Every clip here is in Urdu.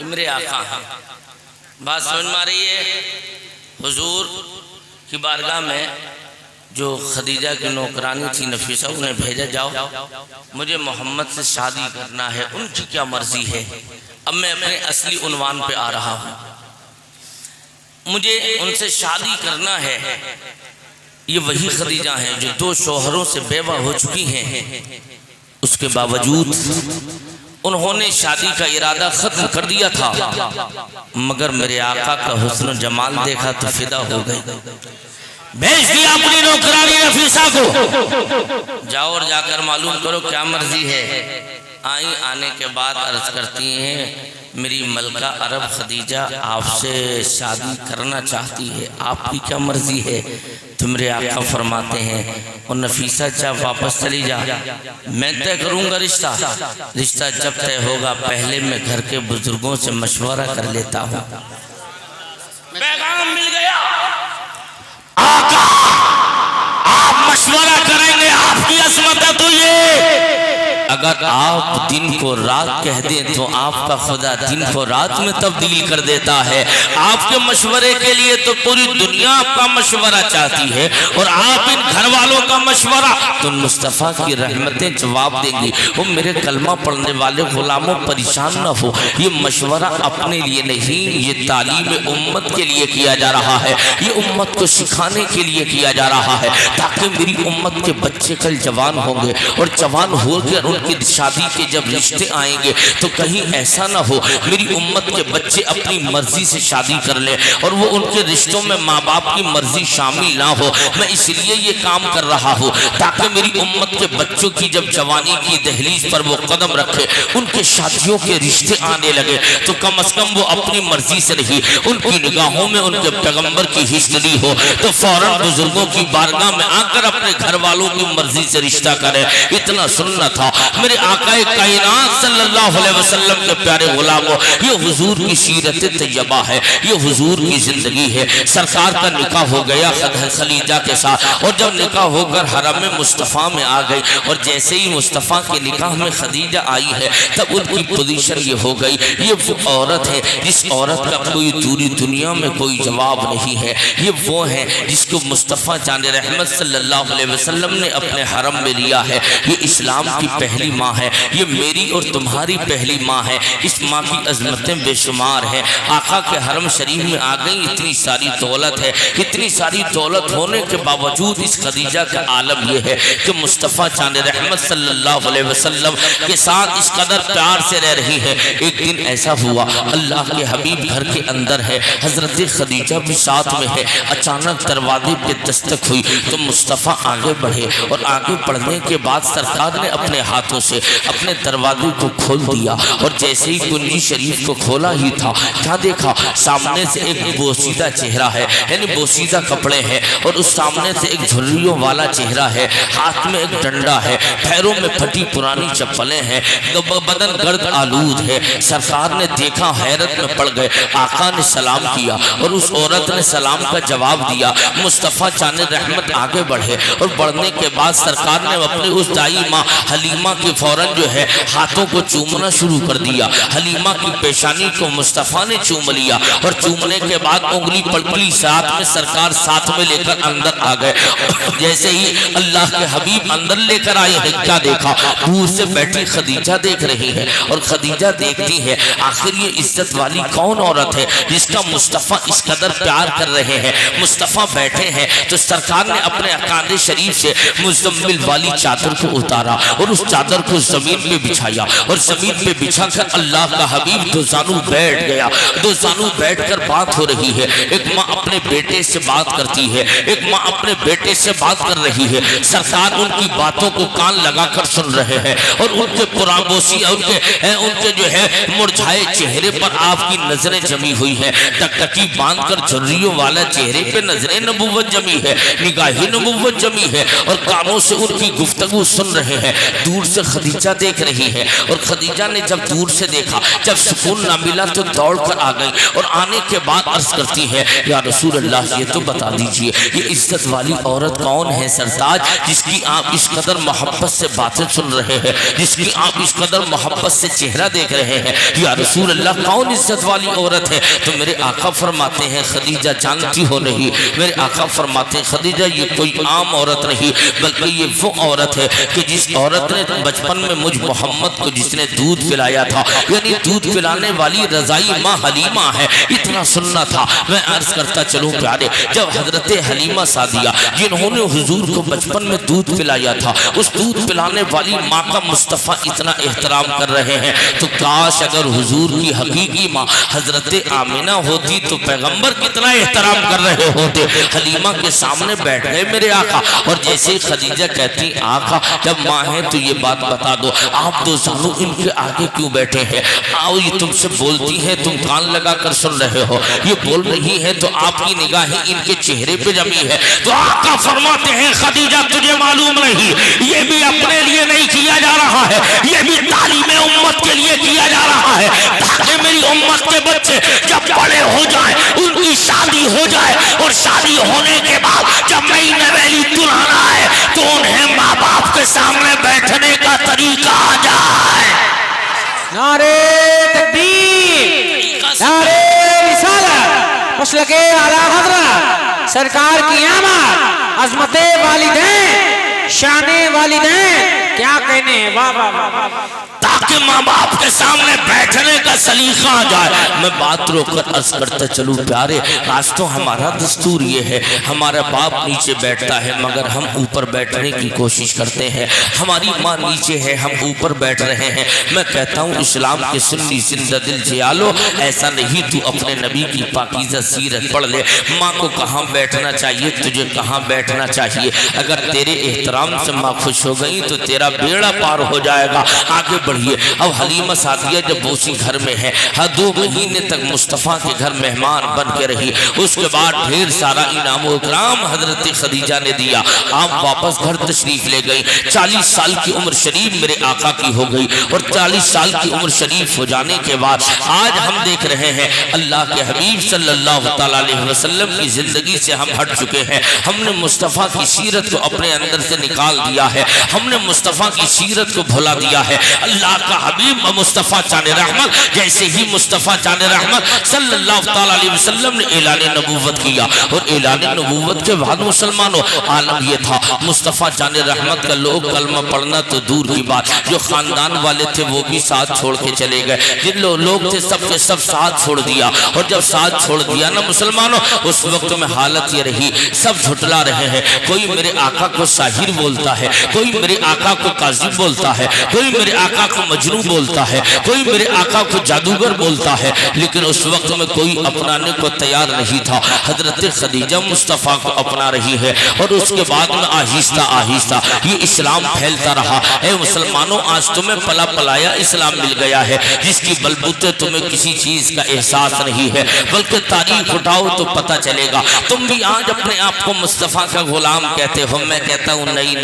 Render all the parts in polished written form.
میرے آقا ہیں. بات سمجھ میں آ رہی ہے؟ حضور کی بارگاہ میں جو خدیجہ کی نوکرانی تھی نفیسہ، انہیں بھیجا جاؤ مجھے محمد سے شادی کرنا ہے، ان کی کیا مرضی ہے. اب میں اپنے اصلی عنوان پہ آ رہا ہوں. مجھے ان سے شادی کرنا ہے. یہ وہی خدیجہ ہیں جو 2 شوہروں سے بیوہ ہو چکی ہیں، اس کے باوجود انہوں نے شادی کا ارادہ ختم کر دیا تھا، مگر میرے آقا کا حسن و جمال دیکھا تو فدا ہو گئی. بھیج دیا اپنی نوکرانی نفیسہ کو، جاؤ اور جا کر معلوم کرو کیا مرضی ہے. آئیں، آنے کے بعد عرض کرتی ہیں میری ملکہ عرب خدیجہ آپ سے شادی کرنا چاہتی ہے، آپ کی کیا مرضی ہے؟ تو میرے آقا فرماتے ہیں اور نفیسہ جا واپس چلی جا، میں طے کروں گا رشتہ جب طے ہوگا پہلے میں گھر کے بزرگوں سے مشورہ کر لیتا ہوں. پیغام مل گیا، آقا آپ مشورہ کریں گے، آپ کی عصمت ہے. تو یہ اگر آپ دن کو رات کہہ دیں تو آپ کا خدا دن کو رات میں تبدیل کر دیتا ہے. آپ کے مشورے کے لیے تو پوری دنیا آپ کا مشورہ چاہتی ہے، اور آپ ان گھر والوں کا مشورہ تو مصطفیٰ کی رحمتیں جواب دیں گی. وہ میرے کلمہ پڑھنے والے غلاموں پریشان نہ ہو، یہ مشورہ اپنے لیے نہیں، یہ تعلیم امت کے لیے کیا جا رہا ہے، یہ امت کو سکھانے کے لیے کیا جا رہا ہے، تاکہ میری امت کے بچے کل جوان ہوں گے، اور جوان ہو کر ان کی شادی کے جب رشتے آئیں گے تو کہیں ایسا نہ ہو میری امت کے بچے اپنی مرضی سے شادی کر لیں اور وہ ان کے رشتوں میں ماں باپ کی مرضی شامل نہ ہو. میں اس لیے یہ کام کر رہا ہوں تاکہ میری امت کے بچوں کی جب جوانی کی دہلیز پر وہ قدم رکھے، ان کے شادیوں کے رشتے آنے لگے تو کم از کم وہ اپنی مرضی سے نہیں، ان کی نگاہوں میں ان کے پیغمبر کی ہسٹری ہو تو فوراً بزرگوں کی بارگاہ میں آ کر اپنے گھر والوں کی مرضی سے رشتہ کرے. اتنا سننا تھا میرے آقا کائنات صلی اللہ علیہ وسلم کے پیارے غلاموں. یہ حضور کی سیرت طیبہ ہے، یہ حضور کی زندگی ہے. سرکار کا نکاح ہو گیا خدیجہ کے ساتھ، اور جب نکاح ہو کر حرم مصطفیٰ میں آ گئی، اور جیسے ہی مصطفیٰ کے نکاح میں خدیجہ آئی ہے تب ان کی پوزیشن یہ ہو گئی، یہ وہ عورت ہے جس عورت کا کوئی پوری دنیا میں کوئی جواب نہیں ہے. یہ وہ ہے جس کو مصطفیٰ جان رحمت صلی اللہ علیہ وسلم نے اپنے حرم میں لیا ہے. یہ اسلام کی پہلی ماں ہے، یہ میری اور تمہاری پہلی ماں ہے. اس ماں کی عظمتیں بے شمار ہیں. آقا کے حرم شریف میں آ گئی، اتنی ساری دولت ہے. اتنی ساری دولت ہونے کے باوجود اس خدیجہ کا عالم یہ ہے کہ مصطفیٰ جان رحمت صلی اللہ علیہ وسلم کے ساتھ اس قدر پیار سے رہ رہی ہے. ایک دن ایسا ہوا اللہ کے حبیب گھر کے اندر ہے، حضرت خدیجہ بھی ساتھ میں ہے. اچانک دروازے پہ دستک ہوئی تو مصطفیٰ آگے بڑھے، اور آگے بڑھنے کے بعد سرکار نے اپنے ہاتھوں سے اپنے دروازے کو کھول دیا. اور جیسے ہی کنجی شریف کو کھولا ہی تھا کیا دیکھا؟ سامنے سے ایک بوسیدہ چہرہ ہے، یعنی بوسیدہ کپڑے ہیں، اور اس سامنے سے ایک جھریوں والا چہرہ ہے. ہاتھ میں ایک ڈنڈا ہے، پیروں میں پھٹی پرانی چپلیں ہیں، بدن گرد آلود ہے. سرکار نے دیکھا، حیرت میں پڑ گئے. آقا نے سلام کیا اور اس عورت نے سلام کا جواب دیا. مصطفیٰ جان رحمت آگے بڑھے، اور بڑھنے کے بعد سرکار نے اپنی اس دائی ماں حلیمہ کی فوراً جو ہے ہاتھوں کو چومنا شروع کر دیا. حلیمہ کی پیشانی کو مصطفیٰ نے چوم لیا، اور چومنے کے بعد انگلی پلپلی ساتھ میں سرکار ساتھ میں لے کر اندر آ گئے. جیسے ہی اللہ کے حبیب اندر لے کر آئے ہیں کیا دیکھا؟ دور سے بیٹھی خدیجہ دیکھ رہی ہے، اور خدیجہ دیکھتی ہے آخر یہ عزت والی کون عورت ہے جس کا مصطفیٰ اس قدر پیار کر رہے ہیں. مصطفیٰ بیٹھے ہیں تو سرکار نے اپنے اکانے شریف سے مزمل والی چادر کو اتارا اور اس چادر کو زمین پہ بچھایا، اور زمین پہ بچھا کر اللہ کا حبیب دو زانو بیٹھ گیا. دو زانو بیٹھ کر بات ہو رہی ہے. ایک ماں اپنے بیٹے سے بات کرتی ہے، ایک ماں اپنے بیٹے سے بات کر رہی ہے. سرکار ان کی باتوں کو کان لگا کر سن رہے ہیں، اور ان کے پراموسی ان کے جو ہے مرجھائے چہرے پر آپ کی نظریں جمی ہوئی ہیں. ٹکٹکی باندھ کر جھریوں والا چہرے پہ نظریں نبوت جمی ہے، نگاہی نبوت جمی ہے، اور کانوں سے ان کی گفتگو سن رہے ہیں. دور سے خدیجہ دیکھ رہی ہے، اور خدیجہ نے جب دور سے دیکھا، جب سکون نہ ملا تو دوڑ کر آ گئی، اور آنے کے بعد عرض کرتی ہے یا رسول اللہ یہ تو بتا دیجئے یہ عزت والی عورت کون ہے سرتاج، جس کی آپ اس قدر محبت سے باتیں سن رہے ہیں، جس کی آپ اس قدر محبت سے چہرہ دیکھ رہے ہیں، یا رسول اللہ کون عزت والی عورت ہے؟ تو میرے آقا فرماتے ہیں خدیجہ جانتی ہو نہیں، میرے آقا فرماتے ہیں خدیجہ یہ کوئی عام عورت نہیں، بلکہ یہ وہ عورت ہے کہ جس عورت نے بچپن میں مجھ محمد کو جس نے دودھ پلایا تھا، یعنی دودھ پلانے والی رضائی ماں حلیمہ ہے، اتنا سننا تھا۔ میں عرض کرتا چلوں پیارے، جب حضرت حلیمہ سعدیہ جنہوں نے حضور کو بچپن میں دودھ پلایا تھا، اس دودھ پلانے والی ماں کا مصطفیٰ اتنا احترام کر رہے ہیں، تو کاش اگر حضور کی حقیقی ماں حضرت آمینہ ہوتی تو پیغمبر کتنا احترام کر رہے ہوتے۔ حلیمہ کے سامنے بیٹھ گئے میرے آقا، اور جیسے ہی خدیجہ کہتی آقا جب ماں ہے تو یہ بات بتا دو، آپ دو زانو ان کے آگے کیوں بیٹھے ہیں؟ آؤ یہ تم سے بولتی ہے، تم کان لگا کر سن رہے ہو، یہ بول رہی ہے تو آپ کی نگاہیں ان کے چہرے پہ جمی ہے۔ تو آقا فرماتے ہیں خدیجہ تجھے معلوم نہیں، یہ بھی اپنے لیے نہیں کیا جا رہا ہے، یہ بھی تعلیم امت کے لیے کیا جا رہا ہے، تاکہ میری امت کے بچے جب بڑے ہو جائیں، ان کی شادی ہو جائے، اور شادی ہونے کے بعد جب نئی نویلی دلہن آئے تو انہیں ماں باپ کے سامنے بیٹھنے کا طریقہ آ جائے۔ نعرہ تکبیر، نعرہ رسالت، مسلک اعلی حضرت سرکار کی آمد، عظمت والدین، شان والدین، کیا کہنے ہیں، واہ واہ واہ، تاکہ ماں باپ کے سامنے بیٹھنے کا سلیقہ آ جائے۔ میں بات رو کر عرض کرتا چلوں پیارے، آج تو ہمارا دستور یہ ہے، ہمارا باپ نیچے بیٹھتا ہے مگر ہم اوپر بیٹھنے کی کوشش کرتے ہیں، ہماری ماں نیچے ہے ہم اوپر بیٹھ رہے ہیں۔ میں کہتا ہوں اسلام کے سنی زندہ دل جیالو، ایسا نہیں، تو اپنے نبی کی پاکیزہ سیرت پڑھ لے، ماں کو کہاں بیٹھنا چاہیے، تجھے کہاں بیٹھنا چاہیے۔ اگر تیرے احترام سے ماں خوش ہو گئی تو تیرا بیڑا پار ہو جائے گا۔ آگے بڑھیے۔ اب حلیمہ سعدیہ جب اسی گھر میں ہے، 2 مہینے تک مصطفیٰ کے گھر مہمان بن کے رہی، اس کے بعد ڈھیر سارا انعام و اکرام حضرت خدیجہ نے دیا، آپ واپس گھر تشریف لے گئی۔ 40 سال کی عمر شریف میرے آقا کی ہو گئی، اور 40 سال کی عمر شریف ہو جانے کے بعد آج ہم دیکھ رہے ہیں اللہ کے حبیب صلی اللہ تعالیٰ علیہ وسلم کی زندگی سے ہم ہٹ چکے ہیں، ہم نے مصطفیٰ کی سیرت کو اپنے اندر سے نکال دیا ہے، ہم نے مصطفیٰ کی سیرت کو بھلا دیا ہے۔ اللہ کا حبیب مصطفیٰ چاند رحمت، جیسے ہی مصطفیٰ چاند رحمت صلی اللہ تعالیٰ علیہ وسلم نے اعلان نبوت کیا، اور اعلان نبوت کے بعد مسلمانوں عالم یہ تھا مصطفیٰ چاند رحمت کا لوگ کلمہ پڑھنا تو دور کی بات، جو خاندان والے تھے وہ بھی ساتھ چھوڑ کے چلے گئے، جن لوگ تھے سب کے سب ساتھ چھوڑ دیا، اور جب ساتھ چھوڑ دیا نا مسلمانوں، اس وقت میں حالت یہ رہی سب جھٹلا رہے ہیں، کوئی میرے آقا کو ساحر بولتا ہے، کوئی میرے آقا کو کاذب بولتا ہے، کوئی میرے آقا کو مجنون بولتا ہے، کوئی میرے آقا کو جادوگر بولتا ہے، لیکن اس وقت میں کوئی اپنانے کو تیار نہیں تھا۔ حضرت خدیجہ مصطفیٰ کو اپنا رہی ہے، اور اس کے بعد میں آہستہ آہستہ یہ اسلام پھیلتا رہا۔ اے مسلمانوں، آج تمہیں پلا پلایا اسلام مل گیا ہے، جس کی بلبوتے تمہیں کسی چیز کا احساس نہیں ہے، بلکہ تاریخ اٹھاؤ تو پتہ چلے گا۔ تم بھی آج اپنے آپ کو مصطفیٰ کا غلام کہتے ہو، میں کہتا ہوں نہیں،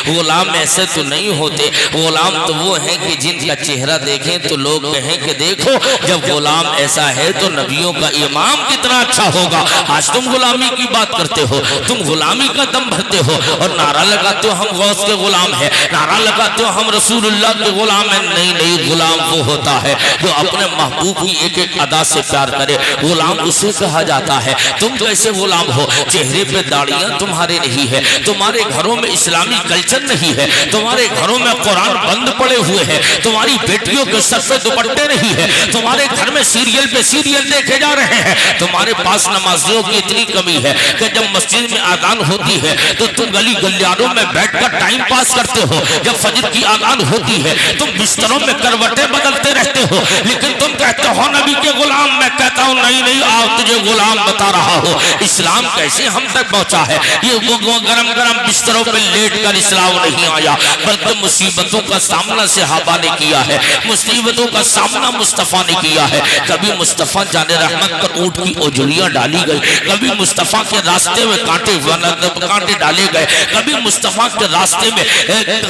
غلام ایسے تو نہیں ہوتے، غلام تو وہ ہیں کہ جن کا چہرہ دیکھیں تو لوگ کہیں کہ دیکھو جب غلام ایسا ہے تو نبیوں کا امام کتنا اچھا ہوگا۔ آج تم غلامی کی بات کرتے ہو، تم غلامی کا دم بھرتے ہو، اور نعرہ لگاتے ہو ہم غوث کے غلام ہیں، نعرہ لگاتے ہو ہم رسول اللہ کے غلام ہیں۔ نہیں، غلام وہ ہوتا ہے جو اپنے محبوب کی ایک ایک ادا سے پیار کرے، غلام اسے کہا جاتا ہے۔ تم کیسے غلام ہو؟ چہرے پہ داڑیاں تمہارے نہیں ہے، تمہارے گھروں میں اسلامی کلچر نہیں ہے، تمہارے گھروں میں قرآن بند پڑے ہوئے ہیں، تمہاری بیٹیوں کے سر پہ دوپٹے نہیں ہے، تمہارے گھر میں سیریل پہ سیریل دیکھے جا رہے ہیں، تمہارے پاس نمازیوں کی اتنی کمی ہے کہ جب مسجد میں آذان ہوتی ہے تو تم گلی گلیاروں میں بیٹھ کر ٹائم پاس کرتے ہو، جب فجر کی آذان ہوتی ہے تم بستروں میں کروٹیں بدلتے رہتے ہو، لیکن تم کہتے ہو نبی کے غلام، میں کہتا ہوں نہیں، تجھے غلام بتا رہا ہو اسلام کیسے ہم تک پہنچا ہے. یہ گرم گرم بستروں پہ لیٹ کر اسلام نہیں آیا بلکہ مصیبتوں کا سامنا صحابہ نے کیا ہے, مصیبتوں کا سامنا مصطفیٰ نے کیا ہے. کبھی مصطفیٰ جان رحمت پر اونٹ کی اوجڑیاں ڈالی گئی, کبھی مصطفیٰ کے راستے میں کانٹے ڈالے گئے, کبھی مصطفیٰ کے راستے میں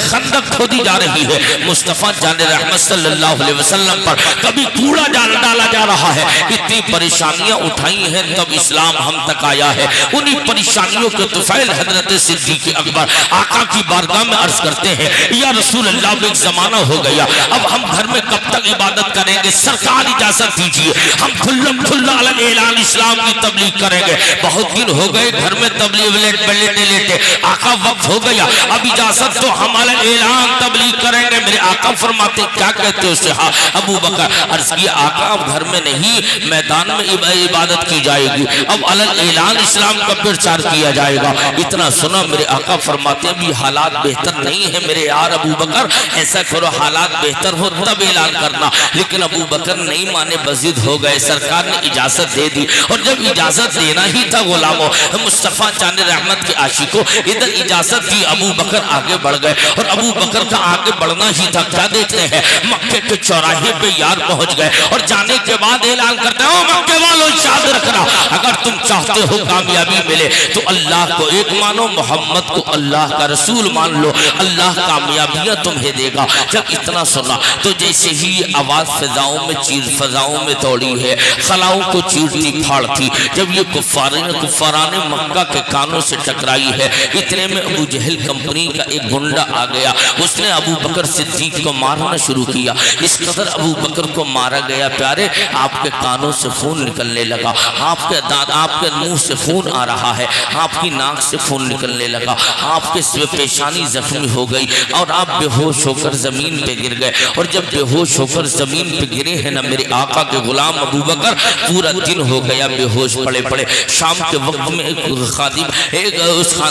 خندق کھودی جا رہی ہے. مصطفیٰ جان رحمت صلی اللہ علیہ وسلم پر کبھی کوڑا ڈالا جا رہا ہے. اتنی پریشانیاں اٹھائی ہیں تب اسلام ہم تک آیا ہے. انہی پریشانیوں کے طفیل حضرت صدیق اکبر آقا کی بارگاہ میں عرض کرتے ہیں یا رسول اللہ ایک زمانہ ہو گیا, اب ہم گھر میں کب تک عبادت کریں گے, سرکار اجازت دیجئے ہم کھلم کھلا اعلان اسلام کی تبلیغ کریں گے. بہت دن ہو گئے گھر میں تبلیغ لیٹے آقا وقت ہو گیا, اب اجازت تو ہم اعلان تبلیغ کریں گے. میرے آقا فرماتے کیا کہتے ہو صحا ابو بکر عرض کیا آقا اب گھر میں نہیں میدان میں عبادت کی جائے گی, اب اعلان اسلام کا پرچار کیا جائے گا. اتنا سنا میرے آقا فرماتے ہیں بھی حالات بہتر نہیں ہے میرے یار ابو بکر, ایسا کرو حالات بہتر ہو تب اعلان کرنا. لیکن ابو بکر نہیں مانے, بضد ہو گئے. سرکار نے اجازت دے دی اور جب اجازت دینا ہی تھا غلاموں مصطفیٰ جان رحمت کے عاشقوں ادھر اجازت دی, ابو بکر آگے بڑھ گئے اور ابو بکر کا آگے بڑھنا ہی تھا. کیا دیکھتے ہیں مکے کے چوراہے پہ یار پہنچ گئے اور جانے کے بعد اعلان کرتے ہیں مکے والوں یاد رکھنا اگر تم چاہتے ہو کامیابی ملے تو اللہ کو ایک مانو, محمد کو اللہ کا رسول مان لو, اللہ کامیابیاں تمہیں دے گا. جب اتنا سنا تو جیسے ہی آواز فضاؤں میں توڑی ہے, خلاؤں کو چیرتی پھاڑتی. جب یہ کفاران مکہ کے کانوں سے ٹکرائی ہے اتنے میں ابو جہل کمپنی کا ایک گنڈا آ گیا, اس نے ابو بکر صدیق کو مارنا شروع کیا. اس قدر ابو بکر کو مارا گیا پیارے آپ کے کانوں سے خون نکلنے لگا, آپ کے منہ سے خون آ رہا ہے, آپ کی ناک سے خون نکلنے لگا, آپ کے پیشانی زخمی ہو گئی اور آپ بے ہوش ہو کر زمین پہ گر گئے. اور جب بے ہوش ہو کر زمین پہ گرے ہیں نا میرے آقا کے غلام ابو بکر پورا دن ہو گیا بے ہوش پڑے. شام کے وقت میں ایک خادم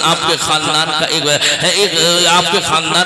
آپ کے خاندان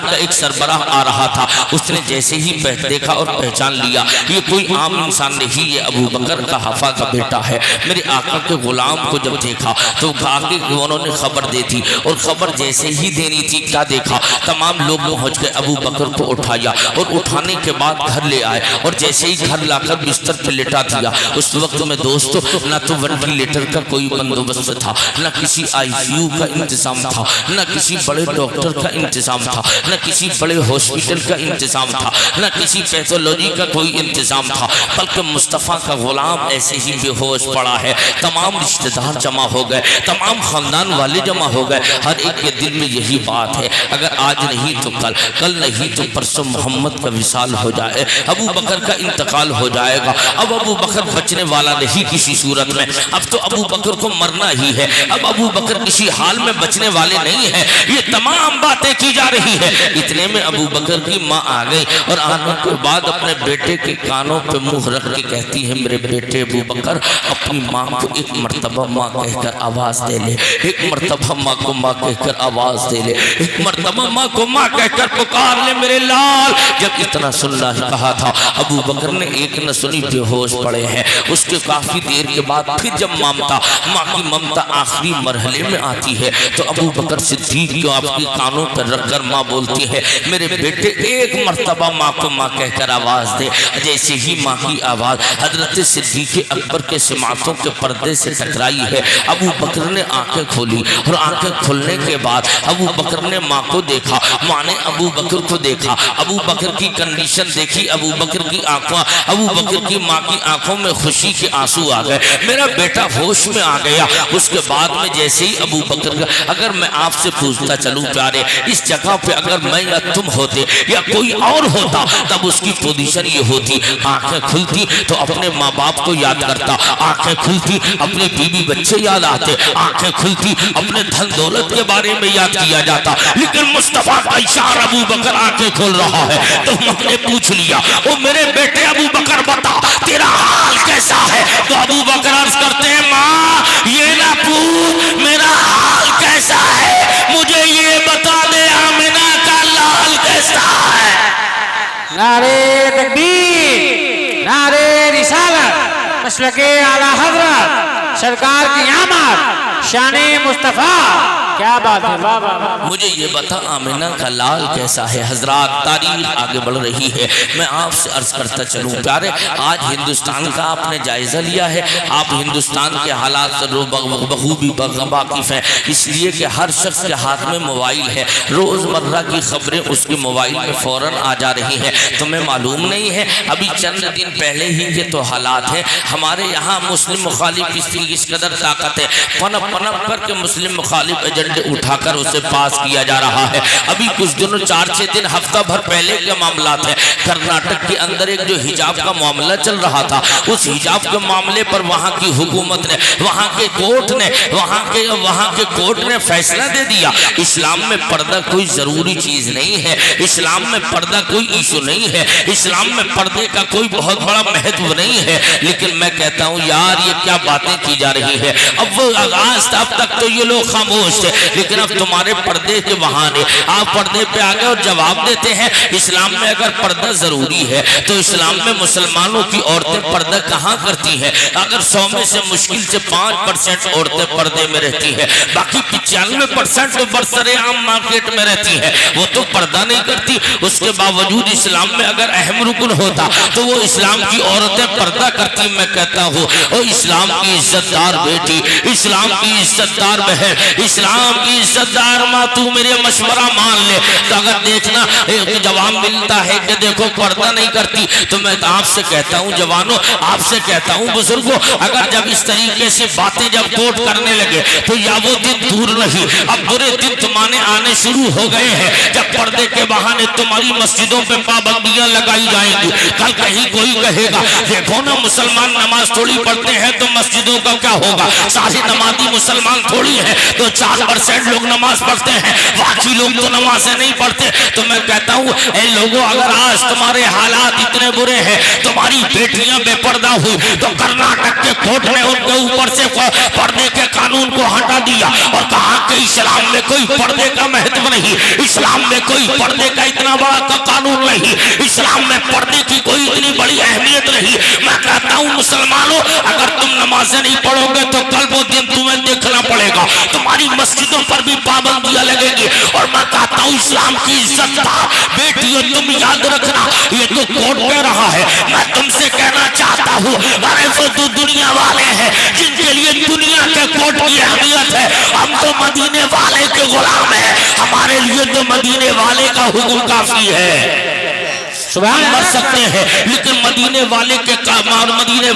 کا ایک سربراہ آ رہا تھا. اس نے جیسے ہی دیکھا اور پہچان لیا یہ کوئی عام انسان نہیں, یہ ابو بکر کا حفا کا بیٹا ہے. میرے آقا کے غلام کو جب دیکھا تو آگے انہوں نے خبر دی تھی اور خبر جیسے ہی دینی تھی کیا دیکھا تمام لوگ پہنچ گئے, ابو بکر کو اٹھایا اور اٹھانے کے بعد گھر لے آئے اور جیسے ہی گھر لا کر بستر پہ لٹا دیا. اس وقت میں دوستو نہ تو وینٹیلیٹر کا کوئی بندوبست تھا, نہ کسی آئی سی یو کا انتظام تھا, نہ کسی بڑے ڈاکٹر کا انتظام تھا, نہ کسی بڑے ہاسپٹل کا انتظام تھا, نہ کسی پیتھولوجی کا کوئی انتظام تھا, بلکہ مصطفیٰ کا غلام ایسے ہی بے ہوش پڑا ہے. تمام رشتہ دار جمع ہو گئے, تمام خاندان والے جمع ہو گئے. ہر ایک کے دل میں یہی بات ہے اگر آج نہیں تو کل نہیں تو پرسوں محمد کا وصال ہو جائے, ابو بکر کا انتقال ہو جائے گا. اب ابو بکر بچنے والا نہیں کسی صورت میں, اب تو ابو بکر کو مرنا ہی ہے, اب ابو بکر کسی حال میں بچنے والے نہیں ہیں. یہ تمام باتیں کی جا رہی ہے. اتنے میں ابو بکر کی ماں آ گئی اور آنے کے بعد اپنے بیٹے کے کانوں پہ منہ رکھ کے کہتی ہے میرے بیٹے ابو بکر اپنی ماں کو ایک مرتبہ ماں کہہ کر آواز دے لے, ایک مرتبہ ماں کو ماں کہہ کر آواز دے لے, ایک مرتبہ ماں کو ماں کہہ کر پکار لے میرے لال. جب اتنا سننا کہا تھا ابو بکر نے ایک نہ سنی, بے ہوش پڑے ہیں. اس کے کافی دیر کے بعد پھر جب ماں کی ممتا آخری مرحلے میں آتی ہے تو ابو بکر صدیق کو آپ کی کانوں پر رکھ کر ماں بولتی ہے میرے بیٹے ایک مرتبہ ماں کو ماں کہہ کر آواز دے. جیسے ہی ماں کی آواز حضرت صدیق اکبر کے سماعتوں کے پردے سے ٹکرائی ہے, ابو بکر نے آنکھیں کھولی اور آنکھیں کھولنے کے بعد ابو بکر نے ماں کو دیکھا, ماں نے ابو بکر کو دیکھا, ابو بکر کی کنڈیشن دیکھی, ابو بکر کی ماں کی آنکھوں میں خوشی کے آنسو آ گئے, میرا بیٹا ہوش میں آ گیا. اس کے بعد میں جیسے ہی ابو بکر کا اگر میں آپ سے پوچھتا چلوں پیارے اس جگہ پہ اگر میں یا تم ہوتے یا کوئی اور ہوتا تب اس کی پوزیشن یہ ہوتی, آنکھیں کھلتی تو اپنے ماں باپ کو یاد کرتا, آنکھیں کھلتی اپنے بیوی بچے یاد آتے, آنکھیں کھلتی اپنے دھن دولت کے بارے میں یاد کیا جاتا. لیکن مصطفیٰ کا اشارہ ابو بکر آنکھیں کھول رہا ہے تو ہم نے پوچھ لیا او میرے بیٹے ابو بکر بتا تیرا حال کیسا ہے. تو ابو بکر عرض کرتے ہیں ماں یہ نہ پوچھ میرا حال کیسا ہے, مجھے یہ بتا دے آمنہ کا لال کیسا ہے. نعرے تکبیر, نعرے رسالت, مسلک اعلی حضرت سرکار کی آمد شان مصطفیٰ کیا بات ہے واہ واہ واہ مجھے یہ بتا آمنہ کا لال کیسا ہے حضرات تاریخ آگے بڑھ رہی ہے میں آپ سے عرض کرتا چلوں پیارے آج ہندوستان کا آپ نے جائزہ لیا ہے آپ ہندوستان کے حالات سے بخوبی واقف ہیں اس لیے کہ ہر شخص کے ہاتھ میں موبائل ہے روز مرہ کی خبریں اس کے موبائل میں فوراً آ جا رہی ہیں تمہیں معلوم نہیں ہے ابھی چند دن پہلے ہی یہ تو حالات ہیں ہمارے یہاں مسلم مخالف اس قدر طاقت ہے پنپ کر کے مسلم مخالف ایجنڈے اٹھا کر اسے پاس کیا جا رہا ہے ابھی کچھ دنوں 4-6 دن ہفتہ بھر پہلے کے معاملات ہیں کرناٹک کے اندر ایک جو حجاب کا معاملہ چل رہا تھا اس حجاب کے معاملے پر وہاں کی حکومت نے وہاں کے کورٹ نے فیصلہ دے دیا اسلام میں پردہ کوئی ضروری چیز نہیں ہے اسلام میں پردہ کوئی ایشو نہیں ہے اسلام میں پردے کا کوئی بہت بڑا مہتو نہیں ہے لیکن میں کہتا ہوں یار یہ کیا باتیں کی جا رہی ہے اب وہ آغاز تھا اب تک تو یہ لوگ خاموش تھے لیکن اب تمہارے پردے کے بہانے آپ پردے پہ آگے اور جواب دیتے ہیں اسلام میں اگر پردہ ضروری ہے تو اسلام میں مسلمانوں کی عورتیں پردہ کہاں کرتی ہیں اگر 100 میں سے مشکل سے 5% عورتیں پردے میں رہتی ہیں باقی 95% تو برسر عام مارکیٹ میں رہتی ہیں وہ تو پردہ نہیں کرتی اس کے باوجود اسلام میں اگر اہم رکن ہوتا تو وہ اسلام کی عورتیں پردہ کرتی میں کہتا ہوں اور اسلام کی عزت دار بیٹی اسلام کی عزت دار بہن اسلام کی عزت دار ماں تو میرے مشورہ مان لے تو اگر دیکھنا جواب ملتا ہے کہ دیکھو پردہ نہیں کرتی تو میں آپ سے کہتا ہوں جوانوں آپ سے کہتا ہوں بزرگوں اگر جب اس طریقے سے باتیں جب کوٹ کرنے لگے تو یا وہ دن دور نہیں اب برے دن تمہارے آنے شروع ہو گئے ہیں جب پردے کے بہانے تمہاری مسجدوں پہ پابندیاں لگائی جائیں گی کل کہیں کوئی کہے گا دیکھو نا مسلمان نماز تھوڑی پڑھتے ہیں تو مسجدوں کا کیا ہوگا سارے نمازی مسلمان تھوڑی ہیں تو 4% لوگ نماز پڑھتے ہیں باقی لوگ تو نمازیں نہیں پڑھتے تو میں کہتا ہوں اے لوگوں اگر آج تمہارے حالات اتنے برے ہیں تمہاری بیٹیاں بے پردہ ہوئی تو کرناٹک کے کورٹ نے ان کے اوپر سے پردے کے قانون کو ہٹا دیا اور کہا کہ اسلام میں کوئی پردے کا مہتو نہیں اسلام میں کوئی پردے کا اتنا بڑا قانون نہیں اسلام میں پردے کی کوئی اتنی بڑی اہمیت نہیں میں کہتا ہوں مسلمانوں اگر تم نمازیں نہیں پڑھو گے تو کل وہ دن تمہیں دیکھنا پڑے گا تمہاری مسجدوں پر بھی پابندیاں لگے گی اور میں کہتا ہوں اسلام کی عزت دار بیٹیوں تم یاد رکھنا یہ تو کورٹ کہہ رہا ہے میں تم سے کہنا چاہتا ہوں ارے وہ تو دنیا والے ہیں جن کے لیے دنیا کے کورٹ کی اہمیت ہے ہم تو مدینے والے کے غلام ہیں ہمارے لیے تو مدینے والے کا حکم کافی ہے مر سکتے ہیں لیکن مدینے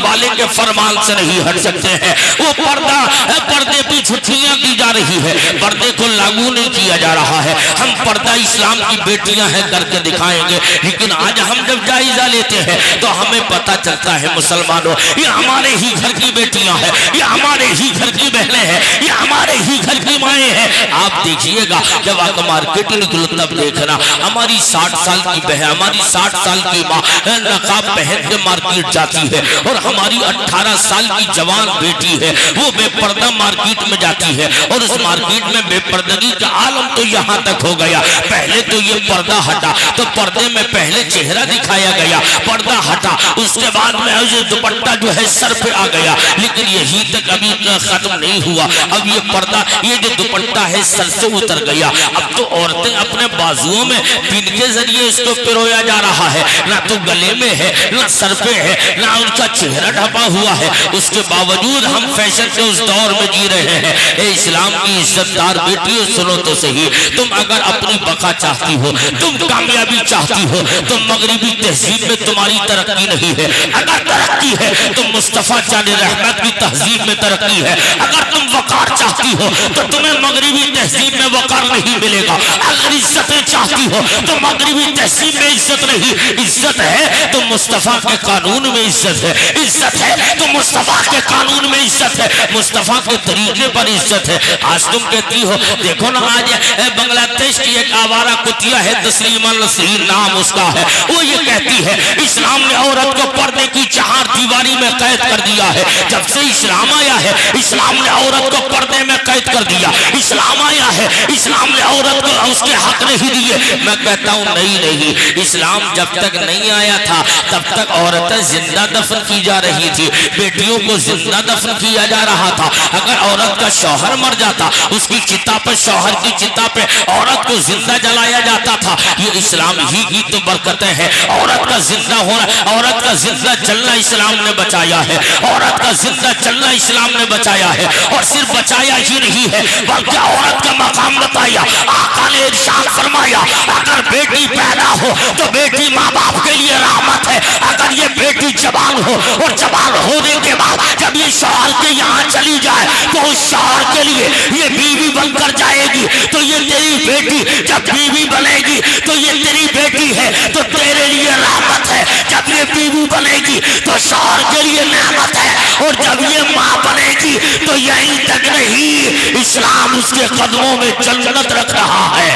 والے کے فرمان سے نہیں ہٹ سکتے ہیں وہ پردے پہ چھٹیاں کی جا رہی ہے پردے کو لاگو نہیں کیا جا رہا ہے ہم پردہ اسلام کی بیٹیاں ہیں کر کے دکھائیں گے لیکن آج ہم جب جائزہ لیتے ہیں تو ہمیں پتہ چلتا ہے مسلمانوں یہ ہمارے ہی گھر کی بیٹیاں ہیں یہ ہمارے ہی گھر کی بہنیں ہیں یہ ہمارے ہی گھر کی مائیں ہیں آپ دیکھیے گا جب آپ مارکیٹ نکلو تب دیکھنا ہماری 60 سال کی بہن ہماری 60 سال کی ماں نقاب پہن کے مارکیٹ جاتی ہے اور ہماری 18 سال کی جوان بیٹی ہے وہ بے پردہ مارکیٹ میں جاتی ہے اور اس مارکیٹ میں بے پردگی کا عالم تو یہاں تک ہو گیا پہلے تو یہ پردہ ہٹا تو پردے میں پہلے چہرہ دکھایا گیا پردہ ہٹا اس کے بعد میں یہ دوپٹہ جو ہے سر پہ آ گیا لیکن یہی تک ابھی ختم نہیں ہوا اب یہ پردہ یہ جو دوپٹہ ہے سر سے اتر گیا اب تو عورتیں اپنے بازوؤں میں پن کے ذریعے اس کو پرویا جا رہا ہے نہ تو گلے میں ہے نہ سر پہ ہے نہ ان کا چہرہ ڈھپا ہوا ہے اس کے باوجود ہم فیشن کے اس دور میں جی رہے ہیں اے اسلام کی عزت دار بیٹیوں سنو تو صحیح تم اگر اپنی بقا چاہتی ہو تم کامیابی چاہتی ہو تو مغربی تہذیب میں تمہاری ترقی نہیں ہے اگر ترقی ہے تو مصطفیٰ جان رحمت کی تہذیب میں ترقی ہے اگر تم وقار چاہتی ہو تو تمہیں مغربی تہذیب میں وقار نہیں ملے گا اگر عزتیں چاہتی ہو تو مغربی تہذیب میں عزت نہیں عزت ہے تو مصطفیٰ کے قانون میں عزت ہے عزت ہے تو مصطفیٰ کے قانون میں عزت عزت ہے، مصطفیٰ کے طریقے پر عزت ہے۔ آج تم کہتی ہو دیکھو نا آج بنگلہ دیش کی ایک آوارہ کتیا ہے تسلیمہ نسرین نام اس کا ہے، وہ یہ کہتی ہے اسلام نے عورت کو پردے کی چہار دیواری میں قید کر دیا ہے۔ جب سے اسلام آیا ہے اسلام نے عورت کو پردے میں قید کر دیا، اسلام آیا ہے اسلام نے عورت کو اس کے حق نہیں دیے۔ میں کہتا ہوں نہیں، اسلام جب تک نہیں آیا تھا تب تک عورتیں زندہ دفن کی جا رہی تھی، بیٹیوں کو زندہ دفن کیا جا رہا تھا۔ اگر عورت کا شوہر مر جاتا اس کی چتا پر، شوہر کی چتا پہ عورت کو زندہ جلایا جاتا تھا۔ یہ اسلام ہی کی تو برکتیں ہیں۔ عورت کا زندہ ہونا، عورت کا زندہ چلنا اسلام نے بچایا ہے، عورت کا زندہ چلنا اسلام نے بچایا ہے۔ اور صرف بچایا ہی نہیں ہے بلکہ عورت کا مقام بتایا۔ آقا نے ارشاد فرمایا اگر بیٹی پیدا ہو تو بیٹی ماں باپ کے لیے رحمت ہے، اگر یہ بیٹی جوان ہو اور جوان ہونے کے بعد جب یہ شوہر کے یہاں چلی جائے تو اس شوہر کے لیے یہ بیوی بن کر جائے گی، تو یہ تیری بیٹی جب بیوی بنے گی تو یہ تیری بیٹی ہے تو تیرے لیے رحمت ہے، جب یہ بیوی بنے گی تو شوہر کے لیے نعمت ہے، اور جب یہ ماں بنے گی تو یہیں تک نہیں اسلام اس کے قدموں میں جنت رکھ رہا ہے۔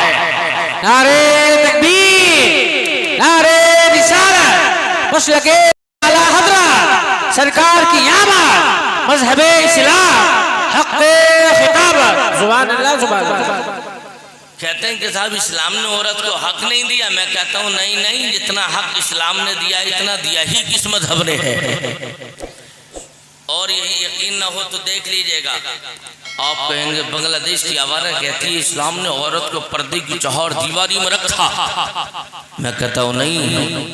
نعرہ تکبیر، نعرہ رسالت، مسلک اعلی حضرت سرکار کی آمد، مذہب اسلام، حق خطابت، سبحان اللہ سبحان اللہ۔ کہتے ہیں کہ صاحب اسلام نے عورت کو حق نہیں دیا، میں کہتا ہوں نہیں، جتنا حق اسلام نے دیا اتنا دیا ہی کس مذہب نے ہے۔ اور یہی یقین نہ ہو تو دیکھ لیجئے گا، آپ کہیں گے بنگلہ دیش کی آوارہ کہتی ہے اسلام نے عورت کو پردے کی چہار دیواری میں رکھا۔ میں کہتا ہوں نہیں،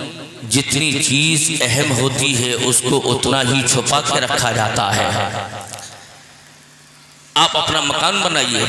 جتنی چیز اہم ہوتی ہے اس کو اتنا ہی چھپا کے رکھا جاتا ہے۔ آپ اپنا مکان بنائیے،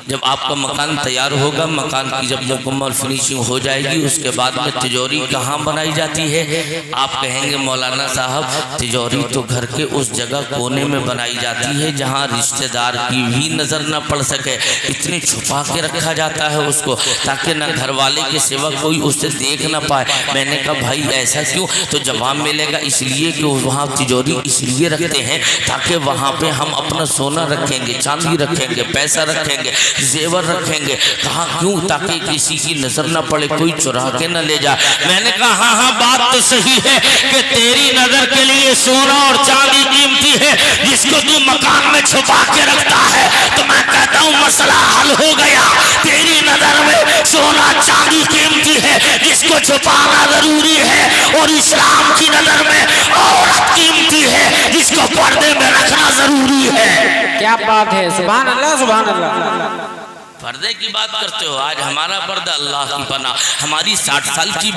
جب آپ کا مکان تیار ہوگا، مکان کی جب مکمل فنیشنگ ہو جائے گی اس کے بعد میں تجوری کہاں بنائی جاتی ہے؟ آپ کہیں گے مولانا صاحب تجوری تو گھر کے اس جگہ کونے میں بنائی جاتی ہے جہاں رشتہ دار کی بھی نظر نہ پڑ سکے، اتنی چھپا کے رکھا جاتا ہے اس کو تاکہ نہ گھر والے کے سوا کوئی اسے دیکھ نہ پائے۔ میں نے کہا بھائی ایسا کیوں؟ تو جواب ملے گا اس لیے کہ وہاں تجوری اس لیے رکھتے ہیں تاکہ وہاں پہ ہم اپنا سونا رکھیں گے، چاندی رکھیں گے، پیسہ رکھیں گے، زیور رکھیں گے۔ کہاں کیوں؟ تاکہ کسی کی نظر نہ پڑے، کوئی چرا کے نہ لے جائے۔ میں نے کہا ہاں بات تو صحیح ہے کہ تیری نظر کے لیے سونا اور چاندی قیمتی ہے، جس کو تو مکان میں چھپا کے رکھتا ہے، تو میں کہتا ہوں مسئلہ حل ہو گیا۔ تیری نظر میں سونا چاندی قیمتی ہے جس کو چھپانا ضروری ہے، اور اسلام کی نظر میں عورت قیمتی ہے جس کو پردے میں رکھنا ضروری ہے۔ کیا بات ہے، سبحان اللہ سبحان اللہ۔ پردے کی بات کرتے ہو، آج ہمارا پردہ اللہ کی پناہ، ہماری 60 سال کی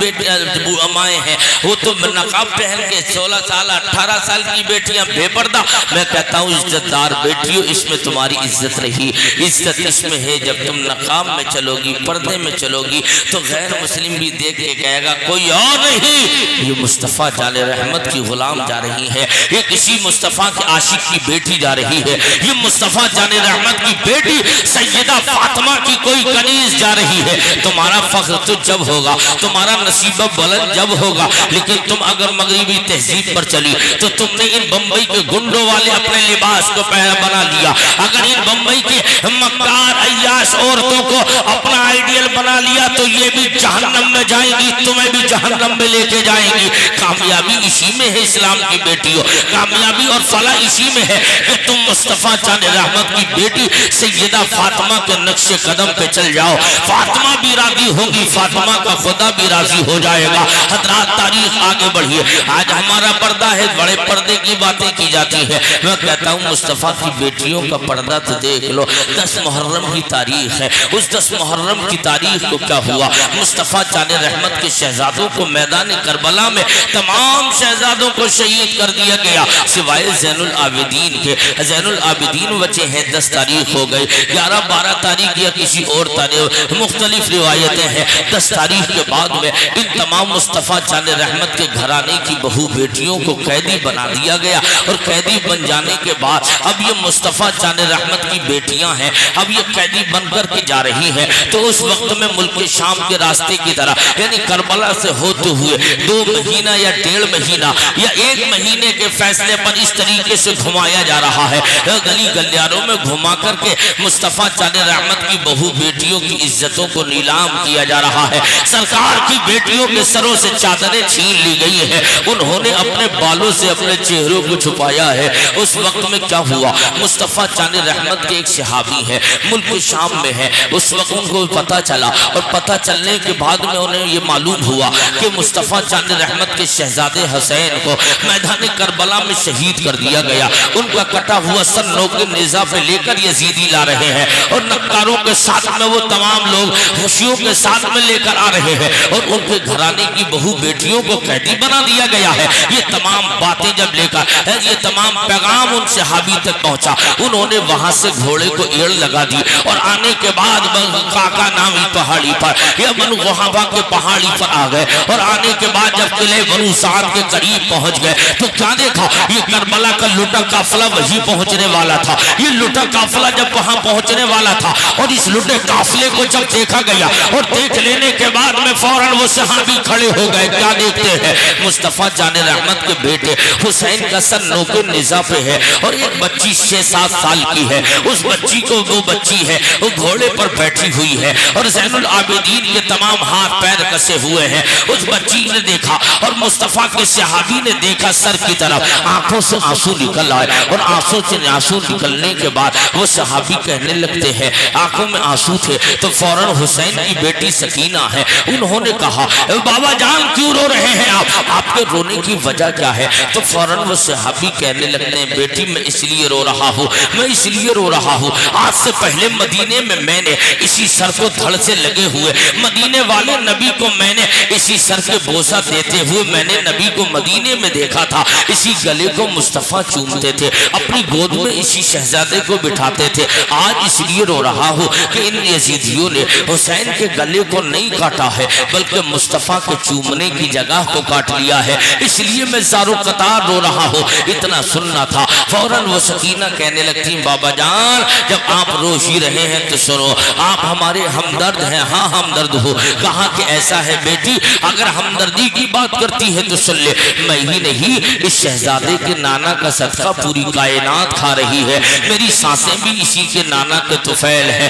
امائیں ہیں وہ تو نقاب پہن کے 16 سال 18 سال کی بیٹیاں بے پردہ۔ میں کہتا ہوں عزت دار بیٹیوں، اس میں تمہاری عزت رہی، عزت اس میں ہے جب تم نقاب میں چلو گی، پردے میں چلو گی تو غیر مسلم بھی دیکھ کے کہے گا کوئی اور نہیں، یہ مصطفیٰ جان رحمت کی غلام جا رہی ہے، یہ کسی مصطفیٰ کے عاشق کی بیٹی جا رہی ہے، یہ مصطفیٰ جان رحمت کی بیٹی سیدہ فاطمہ کی کوئی کنیز جا رہی ہے۔ تمہارا فخر تو جب ہوگا، تمہارا نصیب بلند جب ہوگا، لیکن تم اگر مغربی تہذیب پر چلی تو تم نے ان بمبئی کے گنڈوں والے اپنے لباس کو بنا لیا، اگر ان بمبئی کے مکار عیاش عورتوں کو اپنا آئیڈیل بنا لیا تو یہ بھی جہنم میں جائیں گی، تمہیں بھی جہنم میں لے کے جائیں گی۔ کامیابی اسی میں ہے اسلام کی بیٹیوں، کامیابی اور فلاح اسی میں ہے کہ تم مصطفیٰ جان رحمت کی بیٹی سیدہ فاطمہ کے نقش قدم پہ چل جاؤ، فاطمہ بھی راضی ہوگی، فاطمہ کا خدا بھی راضی ہو جائے گا۔ حضرات تاریخ آگے بڑھیے، آج ہمارا پردہ ہے، بڑے پردے کی باتیں کی جاتی ہے۔ میں کہتا ہوں مصطفیٰ کی بیٹیوں کا پردہ تو دیکھ لو، 10 محرم کی تاریخ ہے، اس 10 محرم کی تاریخ کو کیا ہوا؟ مصطفیٰ جان رحمت کے شہزادوں کو میدان کربلا میں تمام شہزادوں کو شہید کر دیا گیا سوائے زین العابدین کے۔ زین العابدین بچے ہیں، 10 تاریخ ہو گئی، 11 12 تاریخ تاریخ یا کسی اور تاریخ مختلف روایتیں ہیں، 10 تاریخ کے بعد میں ان تمام مصطفیٰ جان رحمت کے گھرانے کی بہو بیٹیوں کو قیدی بنا دیا گیا، اور قیدی بن جانے کے بعد اب یہ مصطفیٰ جان رحمت کی بیٹیاں ہیں، اب یہ قیدی بن کر کے جا رہی ہیں۔ تو اس وقت میں ملک شام کے راستے کی طرح یعنی کربلا سے ہوتے ہوئے 2 مہینہ یا 1.5 مہینہ یا 1 مہینے کے فیصلے پر اس طریقے سے گھمایا جا رہا ہے، گلی گلیاروں میں گھما کر کے مصطفیٰ جان رحمت کی بہو بیٹیوں کی عزتوں کو نیلام کیا جا رہا ہے۔ سرکار کی بیٹیوں کے سروں سے چادریں چھین لی گئی ہیں، انہوں نے اپنے بالوں سے اپنے چہروں کو چھپایا ہے۔ اس وقت میں کیا ہوا، مصطفیٰ جان رحمت کے ایک صحابی ہے، ملک شام میں ہے، اس وقت ان کو پتہ چلا، اور پتہ چلنے کے بعد میں انہیں یہ معلوم ہوا کہ مصطفیٰ جان رحمت کے شہزادے حسین کو میدان کربلا میں شہید کر دیا گیا۔ ان کا کٹا ہوا سر نوک نیزہ پہ لے کر یزیدی لا رہے ہیں، اور نکاروں کے ساتھ میں وہ تمام لوگ خوشیوں کے ساتھ میں لے کر آ رہے ہیں، اور ان کے گھرانے کی بہو بیٹیوں کو قیدی بنا دیا گیا ہے۔ یہ تمام باتیں جب لے کر یہ تمام پیغام ان صحابی تک پہنچا، انہوں نے وہاں سے گھوڑے کو ایڑ لگا دی، اور آنے کے بعد کاکا نامی پہاڑی پر یا بنو غحافہ کے پہاڑی پر آ گئے، اور آنے کے بعد جب قلعے بنو سعد کے قریب پہنچ گئے تو کیا دیکھا، یہ کربلا کا لٹا قافلہ وہی پہنچنے والا تھا۔ یہ لٹا قافلہ جب وہاں پہنچنے والا تھا، اور اس لٹے قافلے کو جب دیکھا گیا، اور دیکھ لینے کے بعد میں فوراً وہ صحابی کھڑے ہو گئے۔ کیا دیکھتے ہیں، مصطفیٰ جان رحمت کے بیٹے حسین کا سر نوک نیزہ پہ ہے، اور ایک بچی 6-7 سال کی ہے، اس بچی کو وہ بچی ہے وہ گھوڑے پر بیٹھی ہوئی ہے، اور زین العابدین کے تمام ہاتھ پیر کسے ہوئے ہیں۔ اس بچی نے دیکھا، اور مصطفیٰ کے صحابی نے دیکھا سر کی طرف، آنکھوں سے آنسو نکل آئے، اور آنسوں سے آنسو نکلنے کے بعد وہ صحابی کہنے لگتے ہیں، آنکھوں میں آنسو تھے تو فوراً حسین کی بیٹی سکینہ ہے، انہوں نے کہا بابا جان کیوں رو رہے ہیں آپ کے رونے کی وجہ کیا ہے؟ تو فوراً وہ صحابی کہنے لگتے ہیں، بیٹی میں اس لیے رو رہا ہوں، میں اس لیے رو رہا ہوں، آج سے پہلے مدینے میں نے اسی سر کو دھڑ سے لگے ہوئے مدینے والے نبی کو میں نے اسی سر کے بوسہ دیتے ہوئے میں نے نبی کو مدینے میں دیکھا تھا، اسی گلے کو مصطفیٰ چومتے تھے، اپنی گود میں اسی شہزادے کو بٹھاتے تھے۔ آج اس لیے رو رہا ہوں کہ ان یزیدیوں نے حسین کے گلے کو نہیں کاٹا ہے بلکہ مصطفیٰ کے چومنے کی جگہ کو کاٹ لیا ہے، اس لیے میں زارو قطار رو رہا ہوں۔ اتنا سننا تھا، فوراً وہ سکینہ کہنے لگتی بابا جان جب آپ رو ہی رہے ہیں تو سنو، آپ ہمارے ہمدرد ہیں۔ ہاں ہمدرد ہو، کہا کہ ایسا ہے بیٹی اگر ہمدردی کی بات کرتی ہے تو سن لے، میں ہی نہیں اس شہزادے کے نانا کا صدقہ پوری کائنات کھا رہی ہے، میری سانسیں بھی اسی کے نانا کے طفیل ہے۔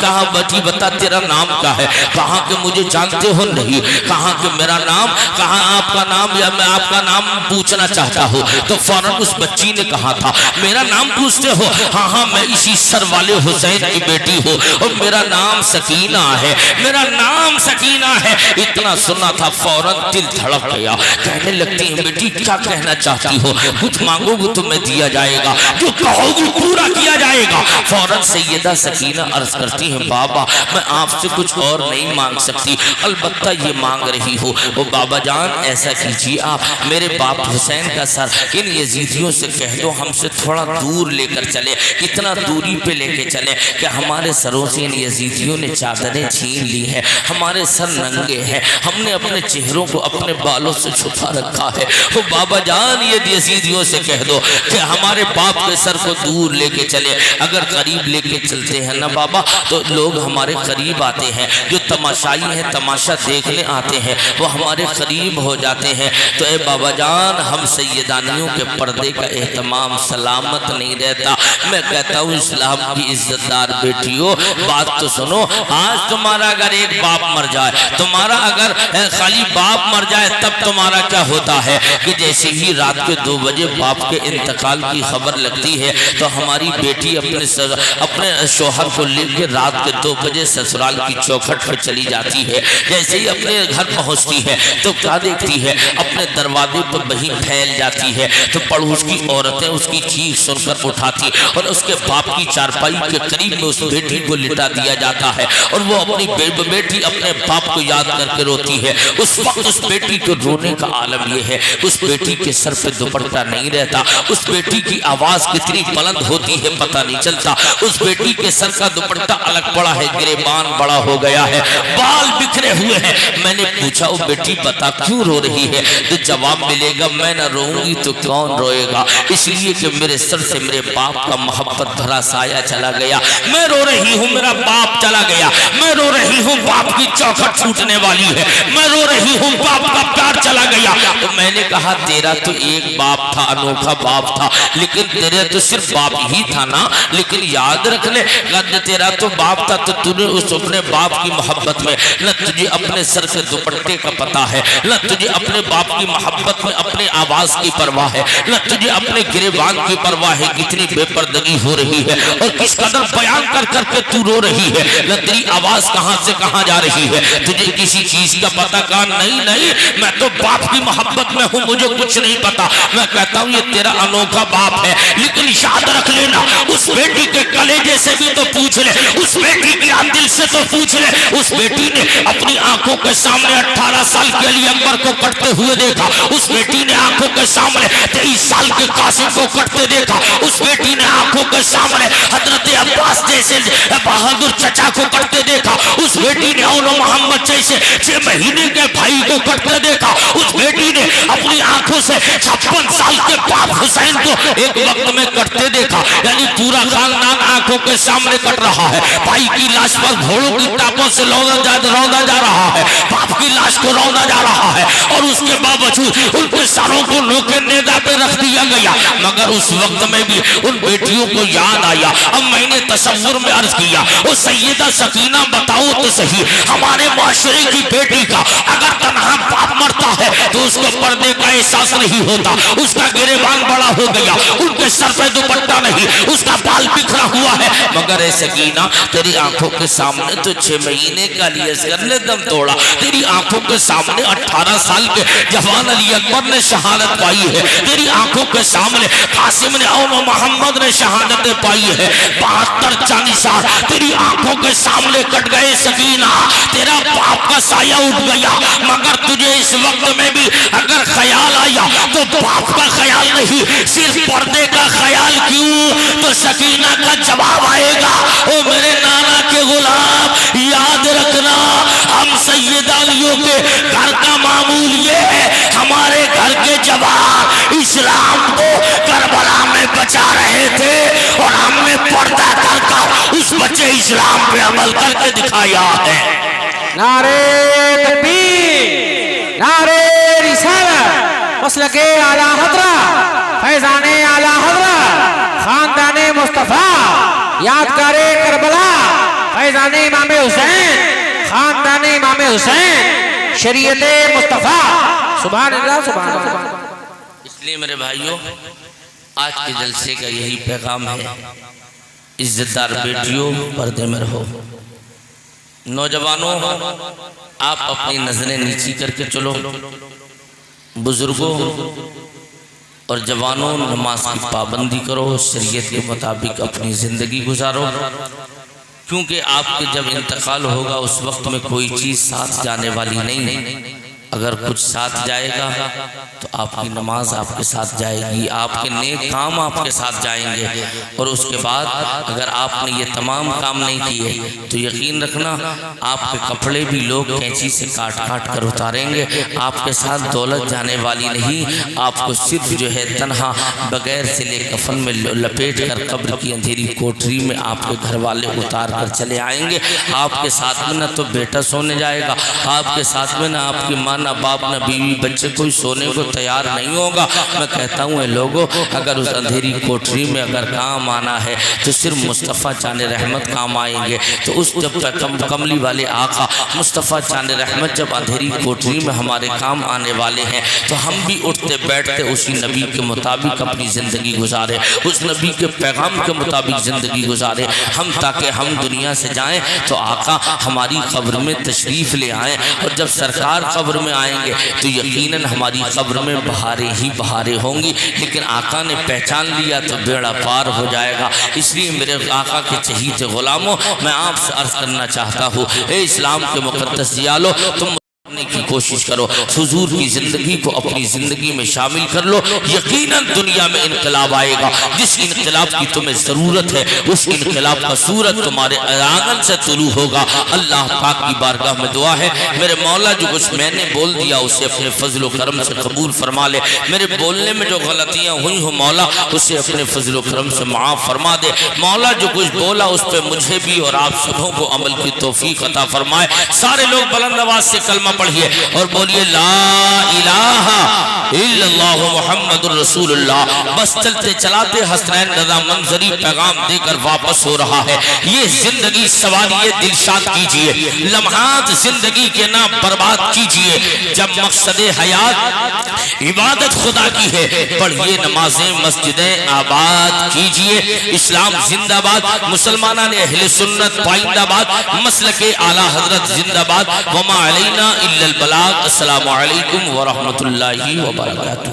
کہا بیٹی بتا تیرا نام کیا ہے؟ کہا کہ مجھے جانتے ہو نہیں؟ کہا کہ میرا نام، کہا آپ کا نام یا میں آپ کا نام پوچھنا چاہتا ہوں۔ تو فوراً اس بچی نے کہا تھا میرا نام پوچھتے ہو؟ ہاں ہاں میں اسی سر والے حسین کی بیٹی ہوں، اور میرا نام سکینہ ہے، میرا نام سکینہ ہے۔ اتنا سنا تھا فوراً دل دھڑک گیا، کہنے لگتی ہیں بیٹی کیا کہنا چاہتی ہو؟ کچھ مانگو گے تمہیں دیا جائے گا، جو کہو گے پورا کیا جائے گا۔ فوراً سیدہ سکینہ عرض کرتی ہیں بابا میں آپ سے کچھ اور نہیں مانگ سکتی، البتہ یہ مانگ رہی ہو وہ بابا جان ایسا کیجیے آپ میرے باپ حسین کا سر ان یزیدیوں سے کہہ دو ہم سے تھوڑا دور لے کر چلے، اتنا دوری پہ لے کے چلے کہ ہمارے سروں سے ان یزیدیوں نے چادریں چھین لی ہیں، ہمارے سر ننگے ہیں، ہم نے اپنے چہروں کو اپنے بالوں سے چھپا رکھا ہے۔ وہ بابا جان یہ یزیدیوں سے کہہ دو کہ ہمارے باپ کے سر کو دور لے کے چلے، اگر قریب لے کے چلتے ہیں نا بابا تو لوگ ہمارے قریب آتے ہیں، جو تماشائی ہیں تماشا دیکھنے آتے ہیں وہ ہمارے قریب ہو جاتے ہیں۔ تو اے بابا جان ہم سیدانیوں کے پردے کا اہتمام سلامت نہیں رہتا۔ میں کہتا ہوں اسلام کی عزت دار بیٹیوں بات تو سنو، آج تمہارا اگر ایک باپ مر جائے، تمہارا اگر خالی باپ مر جائے تب تمہارا کیا ہوتا ہے کہ جیسے ہی رات کے 2 بجے باپ کے انتقال کی خبر لگتی ہے تو ہماری بیٹی اپنے شوہر کو لے کے رات کے 2 بجے سسرال کی چوکھٹ پہ چلی جاتی ہے، جیسے ہی اپنے گھر پہنچتی ہے تو کیا دیکھتی ہے اپنے دروازے پر بہن پھیل جاتی ہے تو پڑوس کی عورتیں اس کی چیخ سن کر اٹھاتی اور اس کے باپ کی چارپائی کے قریب میں اس بیٹی کو لٹا دیا جاتا ہے اور وہ اپنی بیٹی اپنے باپ کو یاد کر کے روتی ہے۔ اس وقت اس بیٹی کو رونے کا عالم یہ ہے اس بیٹی کے سر پہ دوپٹہ نہیں رہتا، اس بیٹی کی آواز کتنی بلند ہوتی ہے پتہ نہیں چلتا، اس بیٹی کے سر کا دوپٹہ الگ پڑا ہے، گریبان بڑا ہو گیا ہے، بال بکھرے ہوئے ہیں۔ میں نے پوچھا او بیٹی بتا کیوں رو رہی ہے؟ تو جواب ملے گا میں نہ روؤں گی تو کون روئے گا، اس لیے کہ میرے سر سے میرے باپ کا محبت بھرا سایہ چلا گیا، میں رو رہی ہوں میرا باپ چلا گیا، میں رو رہی ہوں باپ کی چوکھٹ چھوٹنے والی ہے، میں رو رہی ہوں باپ کا پیار چلا گیا۔ تو میں نے کہا تیرا تو ایک باپ تھا، انوکھا باپ تھا، لیکن تیرے تو صرف باپ ہی تھا نا، لیکن یاد رکھ لے تیرا تو باپ تھا تو تو نے اس اپنے باپ کی محبت میں نہ تجھے اپنے سر سے دوپٹے کا پتہ ہے، نہ تجھے اپنے باپ کی محبت میں اپنے آواز کی پرواہ ہے، نہ تجھے اپنے گریبان کی پرواہ ہے، کتنی بے پردگی ہو رہی ہے اور کس قدر بیان کر کر کے تو رو رہی ہے، نہ تیری آواز کہاں سے کہاں جا رہی ہے، تجھے کسی چیز کا پتہ کہا نہیں میں تو باپ کی محبت میں ہوں، مجھے کچھ نہیں پتا۔ میں کہتا ہوں یہ تیرا انوکھا باپ ہے، لیکن یاد رکھ لینا اس بیٹی کے کلیجے سے بھی تو پوچھ لے، اس بیٹی کے دل سے تو پوچھ لے، اس بیٹی نے اپنی آنکھوں کے سامنے 18 سال کے علی اکبر کو کٹتے ہوئے دیکھا، اس بیٹی نے آنکھوں کے سامنے 23 سال کے قاسم کو کٹتے دیکھا، اس بیٹی نے آنکھوں کے سامنے حضرت عباس جیسے بہادر چچا کو کٹتے دیکھا، اس بیٹی نے اولو محمد جیسے 6 مہینے کے بھائی کو کٹتے دیکھا، اس بیٹی نے اپنی آنکھوں سے 56 سال کے باپ حسین کو ایک وقت میں کٹتے دیکھا، یعنی پورا خاندان آنکھوں کے سامنے کٹ رہا ہے، بھائی کی لاش پر گھوڑوں کی ٹاپوں سے روندا جا رہا ہے، باپ کی لاش کو روندا جا رہا ہے، اور اس کے باوجود ان کے سروں کو نوکے نیزہ پہ رکھ دیا گیا، مگر اس وقت میں بھی ان بیٹیوں کو یاد آیا۔ اب میں نے تصور میں عرض کیا او سیدہ سکینہ بتاؤ تو صحیح، ہمارے معاشرے کی بیٹی کا اگر تنہا باپ مرتا ہے تو اس کو پردے کا احساس نہیں ہوتا، اس کا گریبان بڑا ہو گیا، ان کے سر پہ دوپٹہ نہیں، اس کا بال بکھرا ہوا ہے، مگر اے سکینہ تیری آنکھوں کے سامنے تو 6 مہینے کا علی اصغر نے دم توڑا، تیری آنکھوں کے سامنے 18 سال کے جوان علی اکبر نے شہادت پائی ہے، تیری آنکھوں کے سامنے قاسم نے اولو محمد نے شہادت پائی ہے، 72 40 سال تیری آنکھوں کے سامنے کٹ گئے سکینہ، تیرا باپ کا سایہ اٹھ گیا، مگر تجھے اس وقت میں بھی اگر خیال آیا تو باپ کا خیال نہیں، صرف پردے کا خیال کیوں؟ تو سکینہ کا جواب آئے گا او میرے نانا کے غلام یاد رکھنا ہم سید علیوں کے گھر کا معمول یہ ہے، ہمارے گھر کے جوان اسلام کو کربلا میں بچا رہے تھے اور ہم نے پردہ کر کر اس بچے اسلام پہ عمل کر کے دکھایا ہے۔ نعرہ تکبیر، نعرہ رسالت، مسلک اعلی حضرت، فیضان اعلی حضرت، خاندان مصطفیٰ، یادگار کربلا، فیضان امام حسین، خاندان امام حسین، شریعت مصطفیٰ، سبحان اللہ سبحان اللہ۔ اس لیے میرے بھائیوں آج کے جلسے کا یہی پیغام ہے، عزتدار بیٹیوں پردے میں رہو، نوجوانوں آپ اپنی نظریں نیچی کر کے چلو، بزرگوں اور جوانوں نماز کی پابندی کرو، شریعت کے مطابق اپنی زندگی گزارو، کیونکہ آپ کے جب انتقال ہوگا اس وقت میں کوئی چیز ساتھ جانے والی نہیں، اگر کچھ ساتھ جائے گا تو آپ کی نماز آپ کے ساتھ جائے گی، آپ کے نیک کام آپ کے ساتھ جائیں گے، اور اس کے بعد اگر آپ نے یہ تمام کام نہیں کیے تو یقین رکھنا آپ کے کپڑے بھی لوگ کینچی سے کاٹ کاٹ کر اتاریں گے، آپ کے ساتھ دولت جانے والی نہیں، آپ کو صرف جو ہے تنہا بغیر سلے کفن میں لپیٹ کر قبر کی اندھیری کوٹری میں آپ کے گھر والے اتار کر چلے آئیں گے، آپ کے ساتھ میں نہ تو بیٹا سونے جائے گا، آپ کے ساتھ میں نہ آپ کی ماں نہ باپ نہ بیوی بچے کوئی سونے کو تیار نہیں ہوگا۔ میں کہتا ہوں اے لوگوں اگر اس اندھیری کوٹری میں اگر کام آنا ہے تو صرف مصطفیٰ چاند رحمت کام آئیں گے، تو اس جب کملی والے آقا مصطفیٰ چاند رحمت جب اندھیری کوٹری میں ہمارے کام آنے والے ہیں تو ہم بھی اٹھتے بیٹھتے اسی نبی کے مطابق اپنی زندگی گزارے، اس نبی کے پیغام کے مطابق زندگی گزارے ہم، تاکہ ہم دنیا سے جائیں تو آقا ہماری قبر میں تشریف لے آئیں، اور جب سرکار قبر میں آئیں گے تو یقیناً ہماری قبر میں بہاریں ہی بہاریں ہوں گی، لیکن آقا نے پہچان لیا تو بیڑا پار ہو جائے گا۔ اس لیے میرے آقا کے چہیتے غلاموں میں آپ سے عرض کرنا چاہتا ہوں، اے اسلام کے مقدس جیالو، تم کی کوشش کرو، حضور کی زندگی کو اپنی زندگی میں شامل کر لو، یقیناً دنیا میں انقلاب آئے گا۔ جس انقلاب کی تمہیں ضرورت ہے اس انقلاب کا صورت تمہارے آنگن سے طلوع ہوگا۔ اللہ پاک کی بارگاہ میں دعا ہے میرے مولا جو کچھ میں نے بول دیا اسے اپنے فضل و کرم سے قبول فرما لے، میرے بولنے میں جو غلطیاں ہوئی ہوں مولا اسے اپنے فضل و کرم سے معاف فرما دے۔ مولا جو کچھ بولا اس پہ مجھے بھی اور آپ سبوں کو عمل کی توفیق عطا فرمائے۔ سارے لوگ بلند آواز سے کلمہ پڑھیے اور بولیے لا الہ الا اللہ محمد الرسول اللہ۔ بس چلتے چلاتے حسنین رضا منظری پیغام دے کر واپس ہو رہا ہے۔ یہ زندگی سواریے دلشاد کیجئے، لمحات زندگی کے نہ برباد کیجئے۔ جب مقصد حیات عبادت خدا کی ہے پڑھیے نمازیں مسجدیں آباد کیجئے۔ اسلام زندہ باد، مسلمانان اہل سنت پائندہ باد، مسلک اعلیٰ حضرت زندہ باد، وما علینا الا البلاغ۔ السلام علیکم ورحمۃ اللہ وبرکاتہ۔